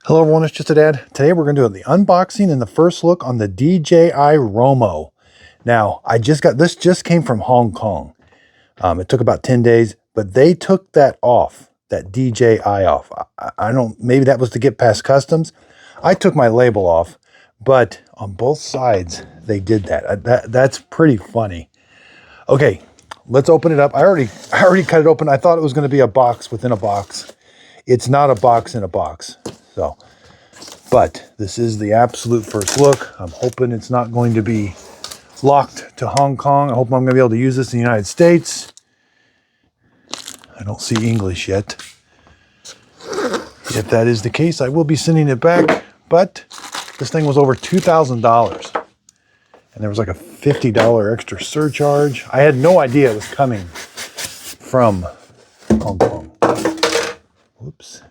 Hello everyone, it's Just a Dad. Today we're going to do the unboxing and the first look on the DJI ROMO. Now, this just came from Hong Kong. It took about 10 days, but they took that off, that DJI off. I don't, maybe that was to get past customs. I took my label off, but on both sides they did that. That's pretty funny. Okay, let's open it up. I already cut it open. I thought it was going to be a box within a box. It's not a box in a box. So, but this is the absolute first look. I'm hoping it's not going to be locked to Hong Kong. I hope I'm going to be able to use this in the United States. I don't see English yet. If that is the case, I will be sending it back. But this thing was over $2,000. And there was like a $50 extra surcharge. I had no idea it was coming from Hong Kong. Whoops.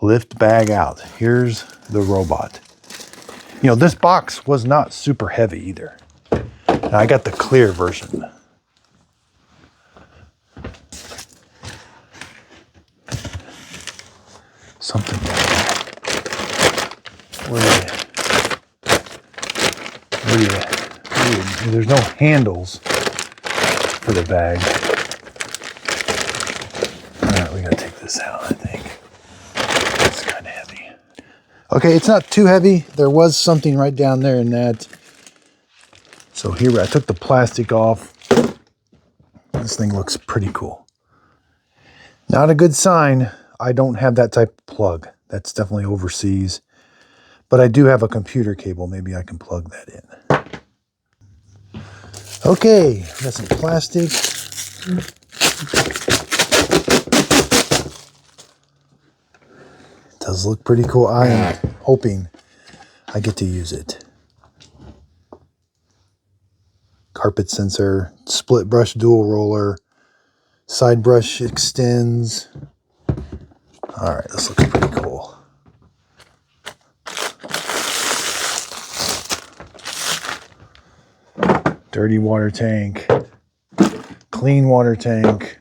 Lift bag out. Here's the robot. You know, this box was not super heavy either. And I got the clear version. Something like that. There's no handles for the bag. All right, we gotta take this out, I think. It's kind of heavy. Okay, it's not too heavy. There was something right down there in that. So here, I took the plastic off. This thing looks pretty cool. Not a good sign. I don't have that type of plug. That's definitely overseas. But I do have a computer cable. Maybe I can plug that in. Okay, got some plastic. It does look pretty cool. I am hoping I get to use it. Carpet sensor, split brush dual roller, side brush extends. All right, this looks pretty cool. Dirty water tank, clean water tank.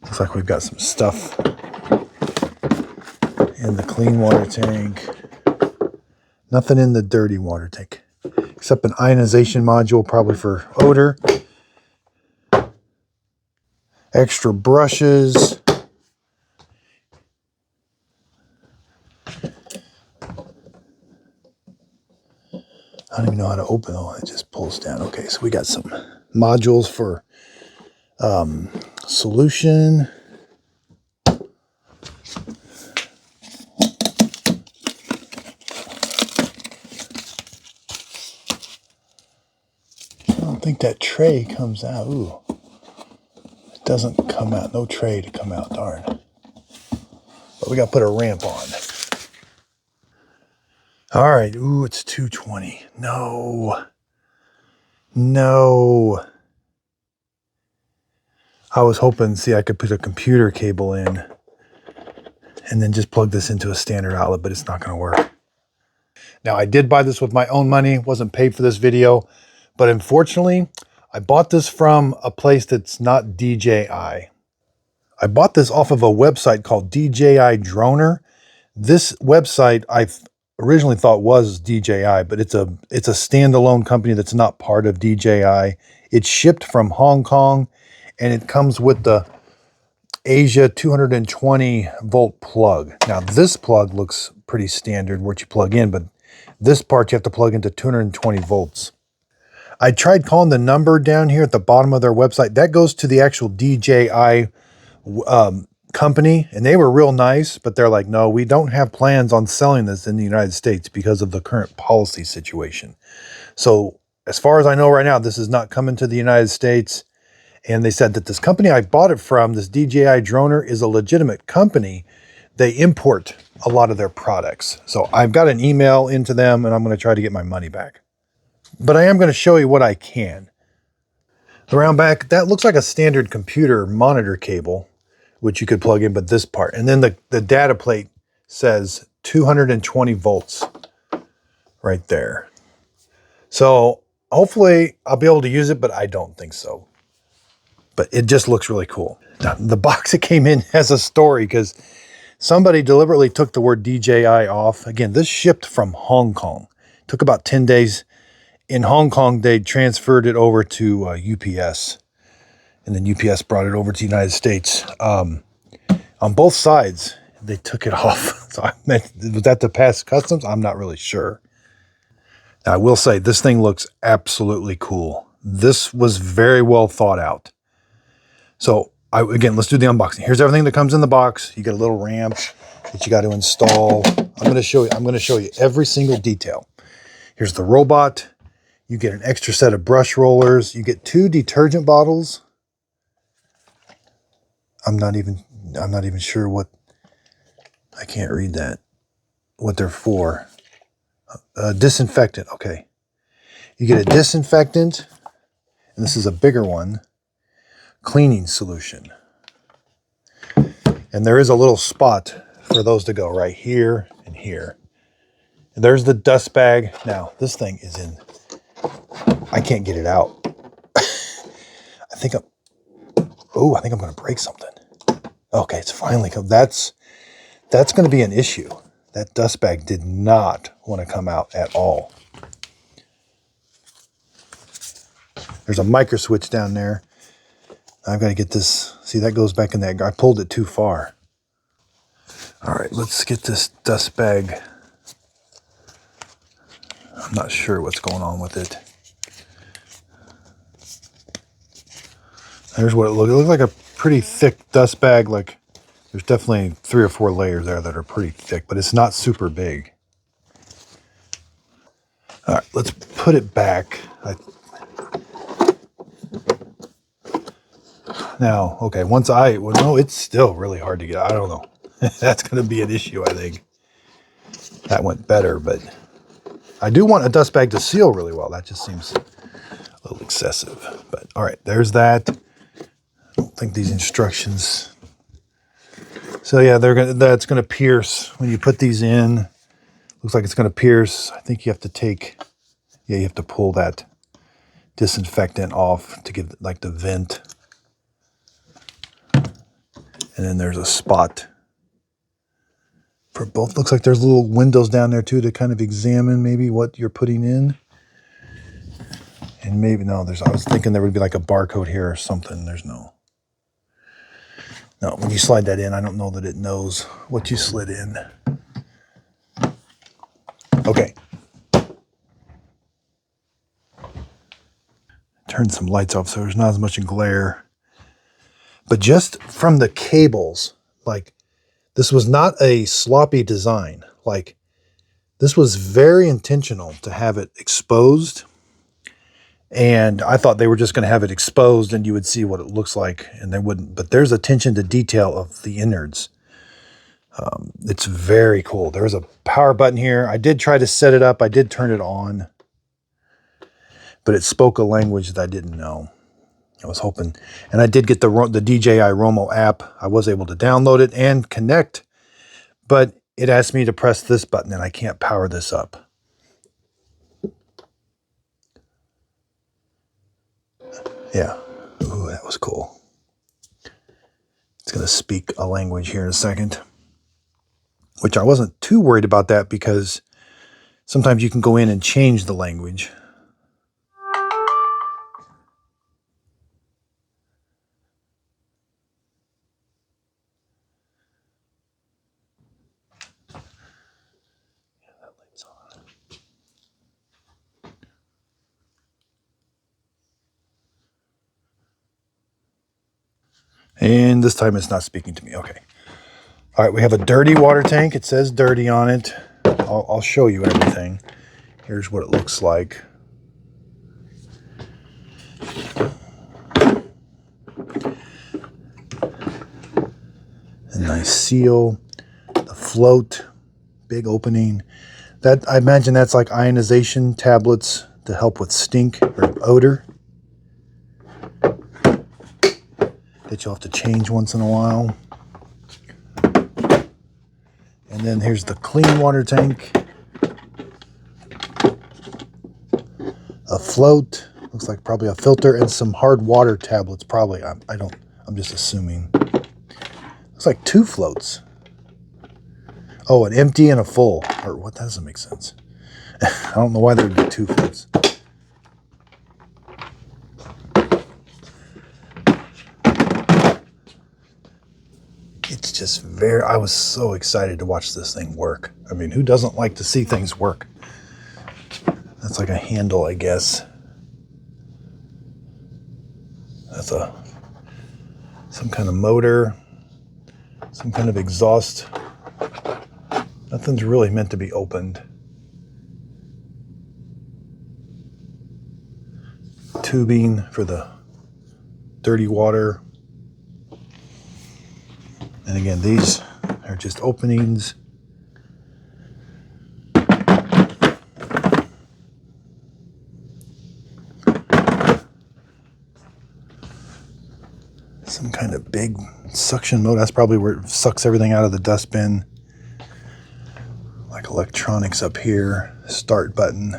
Looks like we've got some stuff in the clean water tank. Nothing in the dirty water tank, except an ionization module, probably for odor. Extra brushes. I don't even know how to open it. Oh, it just pulls down. Okay, so we got some modules for solution. I don't think that tray comes out. Ooh, it doesn't come out. No tray to come out, darn. But we got to put a ramp on. All right, ooh, it's 220. No. I was hoping, see, I could put a computer cable in and then just plug this into a standard outlet, but it's not going to work. Now, I did buy this with my own money, wasn't paid for this video, but unfortunately, I bought this from a place that's not DJI. I bought this off of a website called DJI Droner. This website I originally thought was DJI, but it's a standalone company that's not part of DJI. It's shipped from Hong Kong, and it comes with the Asia 220 volt plug. Now this plug looks pretty standard where you plug in, but this part you have to plug into 220 volts. I tried calling the number down here at the bottom of their website. That goes to the actual DJI company, and they were real nice, but they're like, no, we don't have plans on selling this in the United States because of the current policy situation. So as far as I know right now, this is not coming to the United States. And they said that this company I bought it from, this DJI Droner, is a legitimate company. They import a lot of their products. So I've got an email into them, and I'm going to try to get my money back. But I am going to show you what I can. The round back, that looks like a standard computer monitor cable, which you could plug in, but this part. And then the data plate says 220 volts right there. So hopefully I'll be able to use it, but I don't think so. but it just looks really cool. Now, the box it came in has a story because somebody deliberately took the word DJI off. Again, this shipped from Hong Kong. It took about 10 days. In Hong Kong, they transferred it over to UPS. And then UPS brought it over to the United States. On both sides, they took it off. So I meant, was that to pass customs? I'm not really sure. Now, I will say, this thing looks absolutely cool. This was very well thought out. So, again, let's do the unboxing. Here's everything that comes in the box. You get a little ramp that you got to install. I'm going to show you every single detail. Here's the robot. You get an extra set of brush rollers. You get 2 detergent bottles. I'm not even sure what, I can't read that, what they're for. Disinfectant, okay. You get a disinfectant, and this is a bigger one, cleaning solution. And there is a little spot for those to go right here and here. And there's the dust bag. Now, this thing is in, I can't get it out. I think I'm going to break something. Okay, it's finally come. That's going to be an issue. That dust bag did not want to come out at all. There's a micro switch down there. I've got to get this. See, that goes back in that. I pulled it too far. All right, let's get this dust bag. I'm not sure what's going on with it. There's what it looked. It looked like a pretty thick dust bag. Like there's definitely 3 or 4 layers there that are pretty thick, but it's not super big. All right, let's put it back. Now, okay, no, it's still really hard to get. I don't know. That's going to be an issue, I think. That went better, but I do want a dust bag to seal really well. That just seems a little excessive. But all right, there's that. I don't think these instructions. So yeah, that's going to pierce when you put these in. Looks like it's going to pierce. I think you have to pull that disinfectant off to give like the vent. And then there's a spot for both. Looks like there's little windows down there too to kind of examine maybe what you're putting in. And maybe, no, I was thinking there would be like a barcode here or something. There's no, when you slide that in, I don't know that it knows what you slid in. Okay. Turn some lights off so there's not as much glare. But just from the cables, like this was not a sloppy design. Like this was very intentional to have it exposed. And I thought they were just going to have it exposed and you would see what it looks like and they wouldn't. But there's attention to detail of the innards. It's very cool. There's a power button here. I did try to set it up. I did turn it on. But it spoke a language that I didn't know. I was hoping, and I did get the DJI ROMO app. I was able to download it and connect, but it asked me to press this button and I can't power this up. Yeah. Ooh, that was cool. It's going to speak a language here in a second, which I wasn't too worried about that because sometimes you can go in and change the language. And this time it's not speaking to me. Okay. All right, we have a dirty water tank. It says dirty on it. I'll show you everything. Here's what it looks like. A nice seal. The float, big opening. That, I imagine that's like ionization tablets to help with stink or odor that you'll have to change once in a while. And then here's the clean water tank. A float. Looks like probably a filter and some hard water tablets. Probably. I'm just assuming. Looks like 2 floats. Oh, an empty and a full. Or what? That doesn't make sense. I don't know why there would be 2 floats. It's just I was so excited to watch this thing work. I mean, who doesn't like to see things work? That's like a handle, I guess. That's some kind of motor, some kind of exhaust. Nothing's really meant to be opened. Tubing for the dirty water. And again, these are just openings. Some kind of big suction mode. That's probably where it sucks everything out of the dustbin. Like electronics up here. Start button.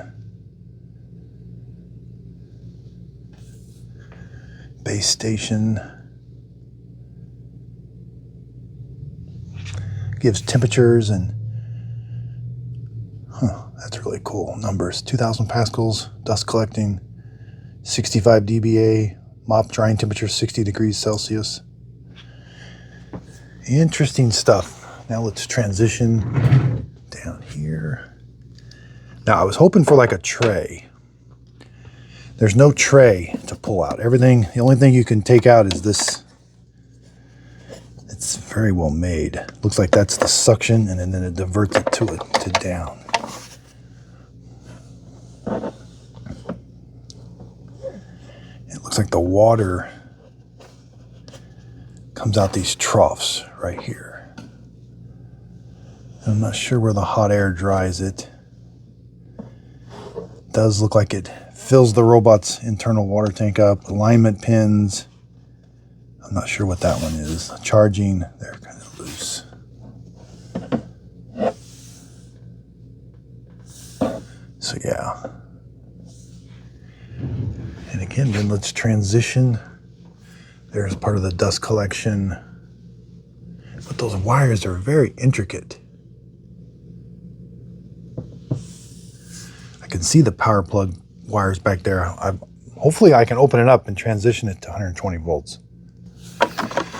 Base station. Gives temperatures and that's really cool. Numbers. 2,000 pascals, dust collecting, 65 dBA, mop drying temperature 60 degrees Celsius. Interesting stuff. Now let's transition down here. Now I was hoping for like a tray. There's no tray to pull out. Everything, the only thing you can take out is this. It's very well made. Looks like that's the suction, and then it diverts it to down. It looks like the water comes out these troughs right here. I'm not sure where the hot air dries it. It does look like it fills the robot's internal water tank up. Alignment pins. I'm not sure what that one is. Charging, they're kind of loose. So yeah. And again, then let's transition. There's part of the dust collection. But those wires are very intricate. I can see the power plug wires back there. Hopefully I can open it up and transition it to 120 volts.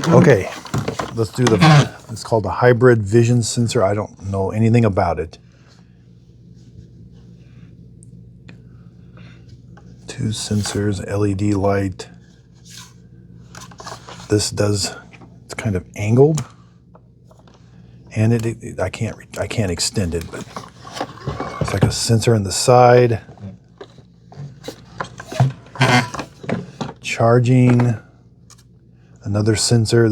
Okay, let's do it's called a hybrid vision sensor. I don't know anything about it. 2 sensors, LED light. It's kind of angled. And I can't extend it, but it's like a sensor in the side. Charging. Another sensor. I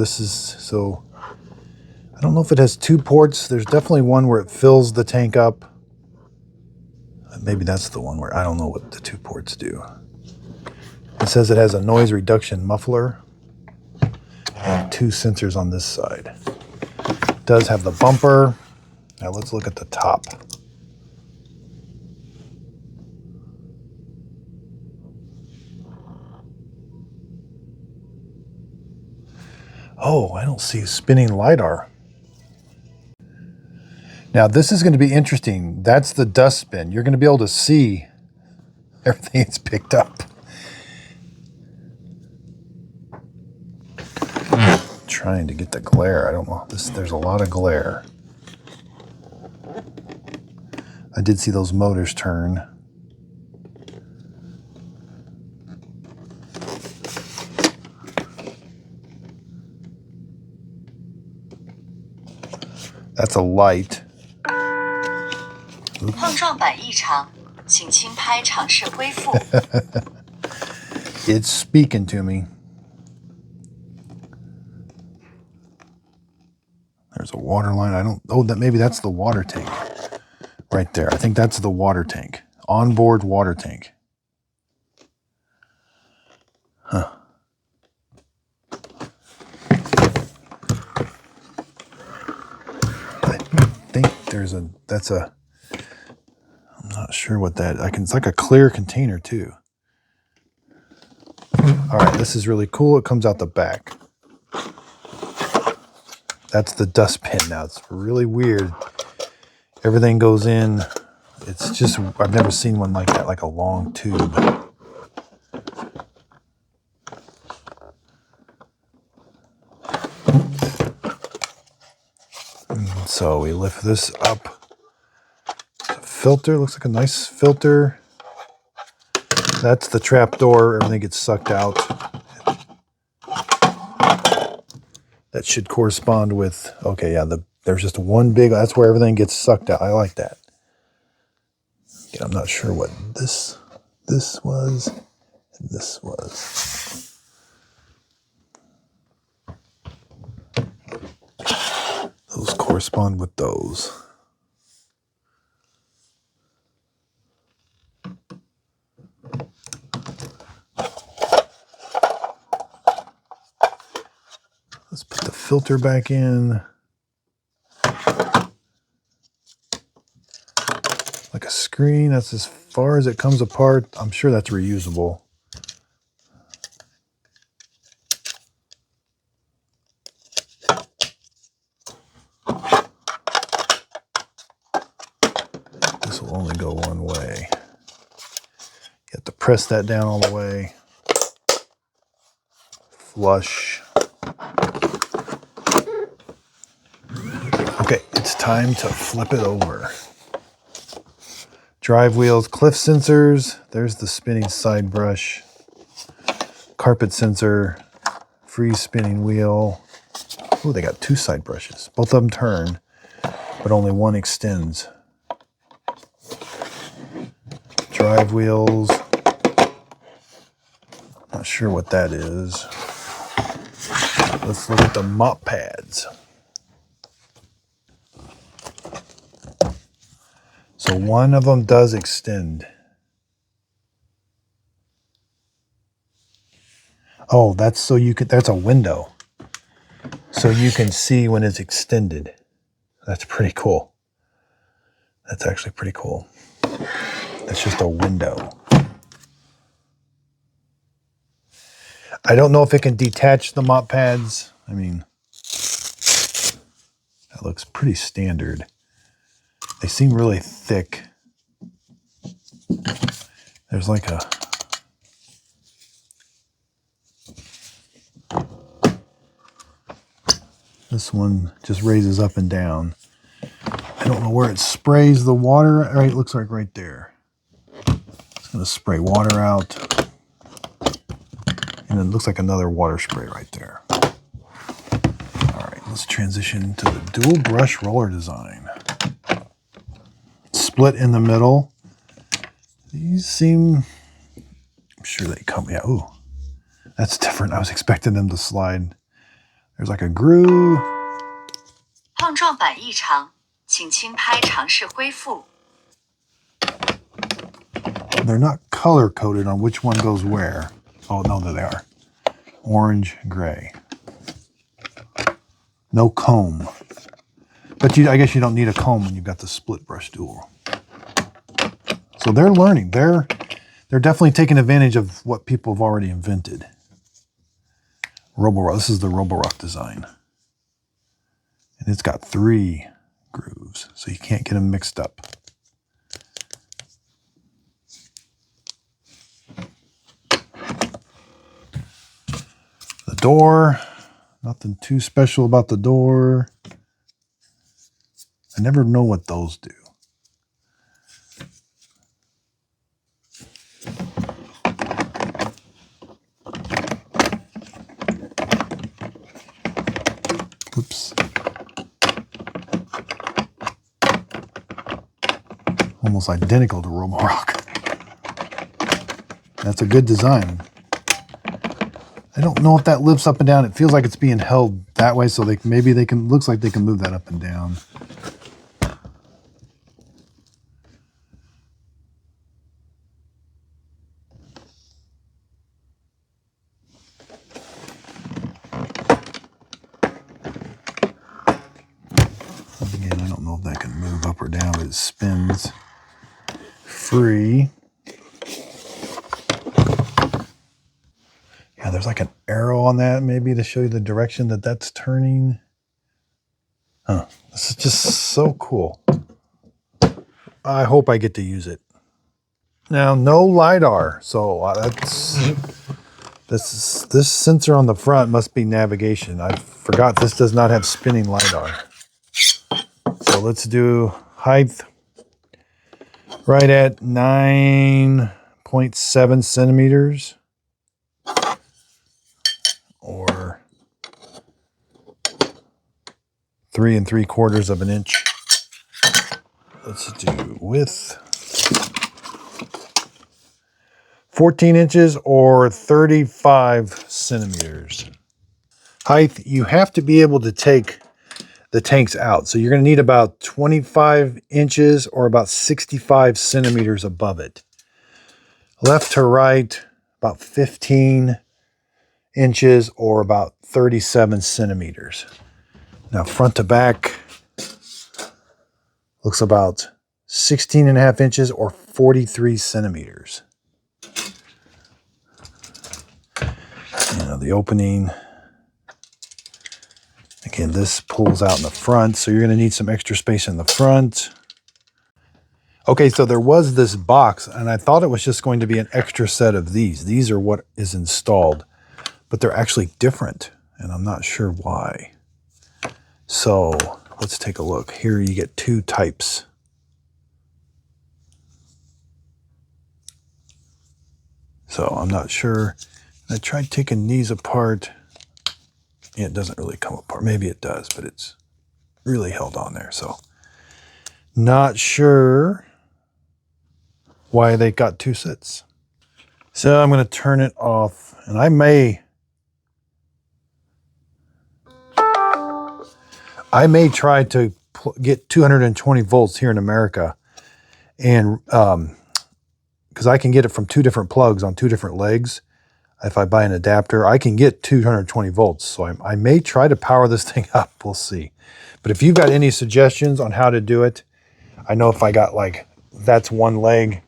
don't know if it has 2 ports. There's definitely one where it fills the tank up. Maybe that's the one where I don't know what the 2 ports do. It says it has a noise reduction muffler and 2 sensors on this side. It does have the bumper. Now let's look at the top. Oh, I don't see spinning LiDAR. Now this is going to be interesting. That's the dustbin. You're going to be able to see everything it's picked up. Trying to get the glare. I don't know. There's a lot of glare. I did see those motors turn. That's a light. It's speaking to me. There's a water line. Maybe that's the water tank right there. I think that's the water tank. Onboard water tank. Huh. I think I'm not sure what that, it's like a clear container too. All right, this is really cool. It comes out the back. That's the dustbin now. It's really weird. Everything goes in. It's just, I've never seen one like that, like a long tube. So we lift this up. Filter, looks like a nice filter. That's the trap door. Everything gets sucked out. That should correspond with, okay, yeah, there's just one big, that's where everything gets sucked out. I like that. Okay, I'm not sure what this was and this was. Those correspond with those. Let's put the filter back in. Like a screen, that's as far as it comes apart. I'm sure that's reusable. This will only go one way. You have to press that down all the way. Flush. Okay, it's time to flip it over. Drive wheels, cliff sensors. There's the spinning side brush. Carpet sensor. Free spinning wheel. Oh, they got two side brushes. Both of them turn, but only one extends. Drive wheels. Not sure what that is. Let's look at the mop pads. So one of them does extend. Oh, that's so you could, that's a window. So you can see when it's extended. That's pretty cool. That's actually pretty cool. That's just a window. I don't know if it can detach the mop pads. I mean, that looks pretty standard. They seem really thick. There's like a... This one just raises up and down. I don't know where it sprays the water. Right, it looks like right there. It's going to spray water out. And it looks like another water spray right there. All right, let's transition to the dual brush roller design. Split in the middle. These seem, I'm sure they come, yeah, ooh, that's different. I was expecting them to slide. There's like a groove. 碰撞板异常，请轻拍尝试恢复。 They're not color coded on which one goes where. Oh, no, there they are. Orange, gray. No comb. But I guess you don't need a comb when you've got the split brush dual. So they're learning. They're definitely taking advantage of what people have already invented. Roborock. This is the Roborock design. And it's got 3 grooves, so you can't get them mixed up. The door. Nothing too special about the door. I never know what those do. Oops. Almost identical to Roborock. That's a good design. I don't know if that lifts up and down. It feels like it's being held that way, so maybe they can, looks like they can move that up and down. Again, I don't know if that can move up or down, but it spins free. there's like an arrow on that maybe to show you the direction that that's turning. Huh. This is just so cool. I hope I get to use it. Now, no LiDAR, so this sensor on the front must be navigation. I forgot this does not have spinning LiDAR. So let's do height right at 9.7 centimeters, or 3 3/4 of an inch. Let's do width 14 inches or 35 centimeters. Height, you have to be able to take the tanks out. So you're going to need about 25 inches or about 65 centimeters above it. Left to right, about 15 inches or about 37 centimeters. Now front to back looks about 16.5 inches or 43 centimeters. The opening, again, this pulls out in the front, so you're going to need some extra space in the front. Okay, so there was this box, and I thought it was just going to be an extra set of these. These are what is installed, but they're actually different, and I'm not sure why. So let's take a look. Here you get 2 types. So I'm not sure. I tried taking these apart. Yeah, it doesn't really come apart. Maybe it does, but it's really held on there. So not sure why they got 2 sets. So I'm going to turn it off, and I may try to get 220 volts here in America, and because I can get it from 2 different plugs on 2 different legs. If I buy an adapter, I can get 220 volts. So I may try to power this thing up. We'll see. But if you've got any suggestions on how to do it, I know if I got like, that's one leg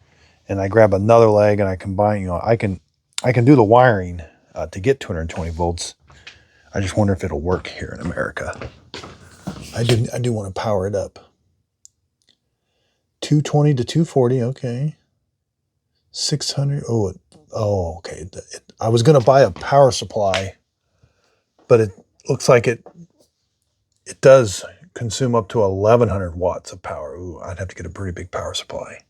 and I grab another leg and I combine, I can do the wiring to get 220 volts. I just wonder if it'll work here in America. I do want to power it up. 220 to 240. Okay. 600. Oh, okay. I was going to buy a power supply, but it looks like it does consume up to 1,100 watts of power. Ooh, I'd have to get a pretty big power supply.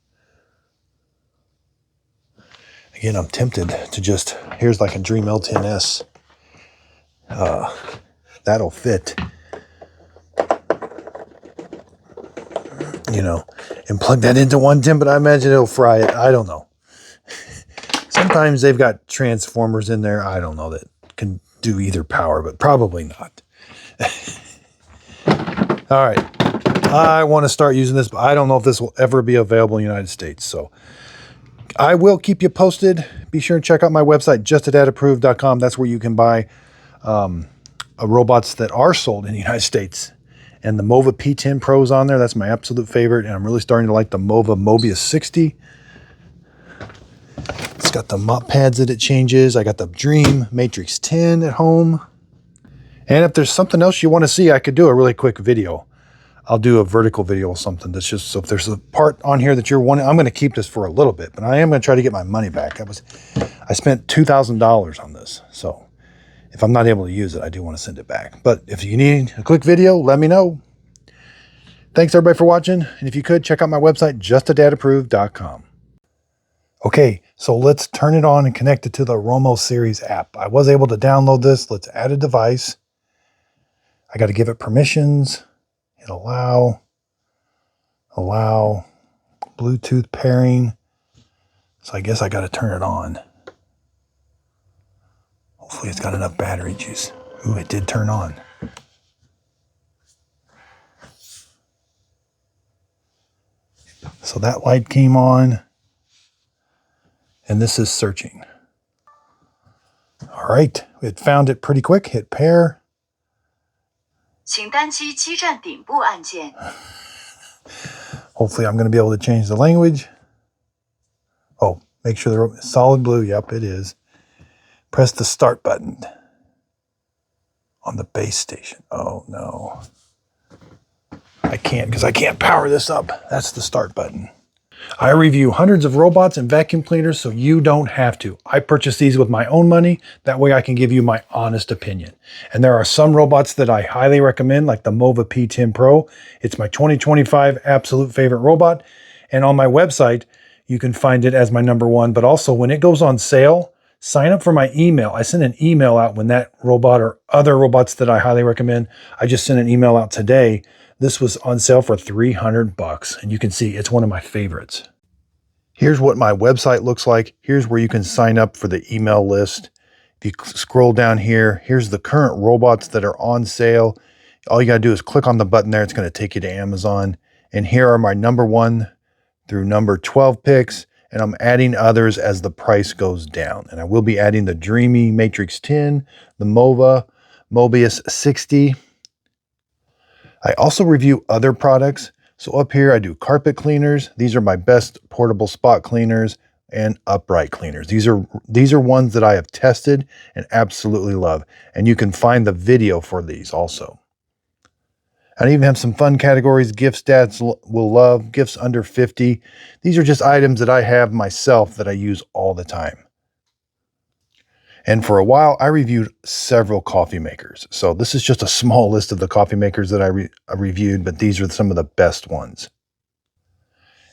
Again, I'm tempted to just, here's like a Dream L10S. That'll fit, and plug that into 110, but I imagine it'll fry it. I don't know. Sometimes they've got transformers in there, I don't know, that can do either power, but probably not. All right. I want to start using this, but I don't know if this will ever be available in the United States. So I will keep you posted. Be sure and check out my website, justadadapproved.com. That's where you can buy robots that are sold in the United States. And the Mova P10 Pro's on there. That's my absolute favorite. And I'm really starting to like the Mova Mobius 60. It's got the mop pads that it changes. I got the Dream Matrix 10 at home. And if there's something else you want to see, I could do a really quick video. I'll do a vertical video or something that's just, so if there's a part on here that you're wanting, I'm going to keep this for a little bit, but I am going to try to get my money back. I spent $2,000 on this. So if I'm not able to use it, I do want to send it back. But if you need a quick video, let me know. Thanks everybody for watching. And if you could, check out my website, justadadapproved.com. Okay, so let's turn it on and connect it to the ROMO series app. I was able to download this. Let's add a device. I got to give it permissions. Hit allow, Bluetooth pairing. So I guess I got to turn it on. Hopefully it's got enough battery juice. Ooh, it did turn on. So that light came on. And this is searching. All right, it found it pretty quick. Hit pair. 请单击基站顶部按键。 Hopefully I'm going to be able to change the language. Oh, make sure they're solid blue. Yep, it is. Press the start button on the base station. Oh no. I can't because I can't power this up. That's the start button. I review hundreds of robots and vacuum cleaners so you don't have to. I purchase these with my own money. That way I can give you my honest opinion. And there are some robots that I highly recommend, like the Mova P10 Pro. It's my 2025 absolute favorite robot. And on my website, you can find it as my #1. But also when it goes on sale, sign up for my email. I send an email out when that robot or other robots that I highly recommend. I just sent an email out today. This was on sale for $300, and you can see it's one of my favorites. Here's what my website looks like. Here's where you can sign up for the email list. If you scroll down here, here's the current robots that are on sale. All you gotta do is click on the button there. It's gonna take you to Amazon. And here are my #1 through #12 picks, and I'm adding others as the price goes down. And I will be adding the Dreamy Matrix 10, the Mova Mobius 60. I also review other products. So up here, I do carpet cleaners. These are my best portable spot cleaners and upright cleaners. These are ones that I have tested and absolutely love. And you can find the video for these also. I even have some fun categories, gifts dads will love, gifts under 50. These are just items that I have myself that I use all the time. And for a while, I reviewed several coffee makers. So this is just a small list of the coffee makers that I reviewed, but these are some of the best ones.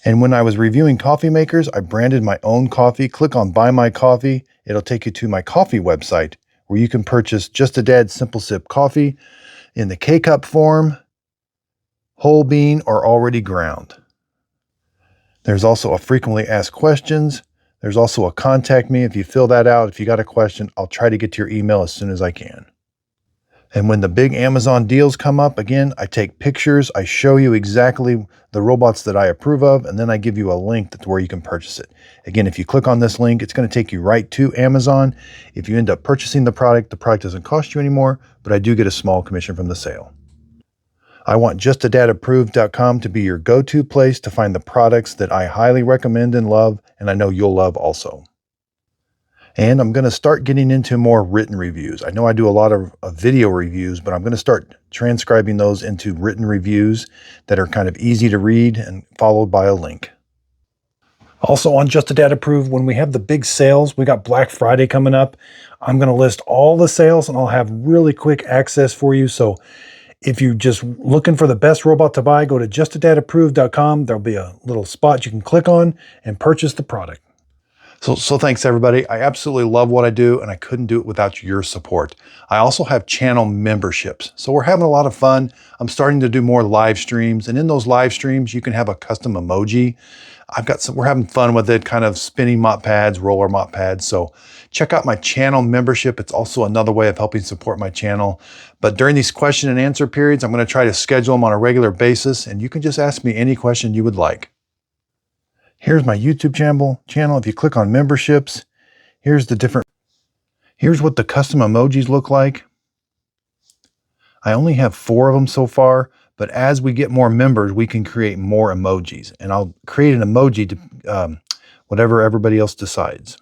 And when I was reviewing coffee makers, I branded my own coffee. Click on Buy My Coffee. It'll take you to my coffee website where you can purchase Just a Dad Simple Sip coffee in the K-Cup form, whole bean, or already ground. There's also a frequently asked questions. There's also a contact me. If you fill that out, if you got a question, I'll try to get to your email as soon as I can. And when the big Amazon deals come up, again, I take pictures. I show you exactly the robots that I approve of, and then I give you a link to where you can purchase it. Again, if you click on this link, it's going to take you right to Amazon. If you end up purchasing the product doesn't cost you anymore, but I do get a small commission from the sale. I want justadadapproved.com to be your go-to place to find the products that I highly recommend and love, and I know you'll love also. And I'm going to start getting into more written reviews. I know I do a lot of video reviews, but I'm going to start transcribing those into written reviews that are kind of easy to read and followed by a link. Also on Just a Dad Approved, when we have the big sales, we got Black Friday coming up. I'm going to list all the sales and I'll have really quick access for you. So if you're just looking for the best robot to buy, go to justadadapproved.com. There'll be a little spot you can click on and purchase the product. So thanks everybody. I absolutely love what I do and I couldn't do it without your support. I also have channel memberships. So we're having a lot of fun. I'm starting to do more live streams, and in those live streams, you can have a custom emoji. We're having fun with it, kind of spinning mop pads, roller mop pads. So check out my channel membership. It's also another way of helping support my channel. But during these question and answer periods, I'm going to try to schedule them on a regular basis, and you can just ask me any question you would like. Here's my YouTube channel. If you click on memberships, here's what the custom emojis look like. I only have 4 of them so far, but as we get more members, we can create more emojis, and I'll create an emoji to whatever everybody else decides.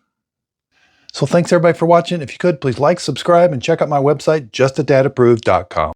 So thanks everybody for watching. If you could, please like, subscribe, and check out my website, justadadapproved.com.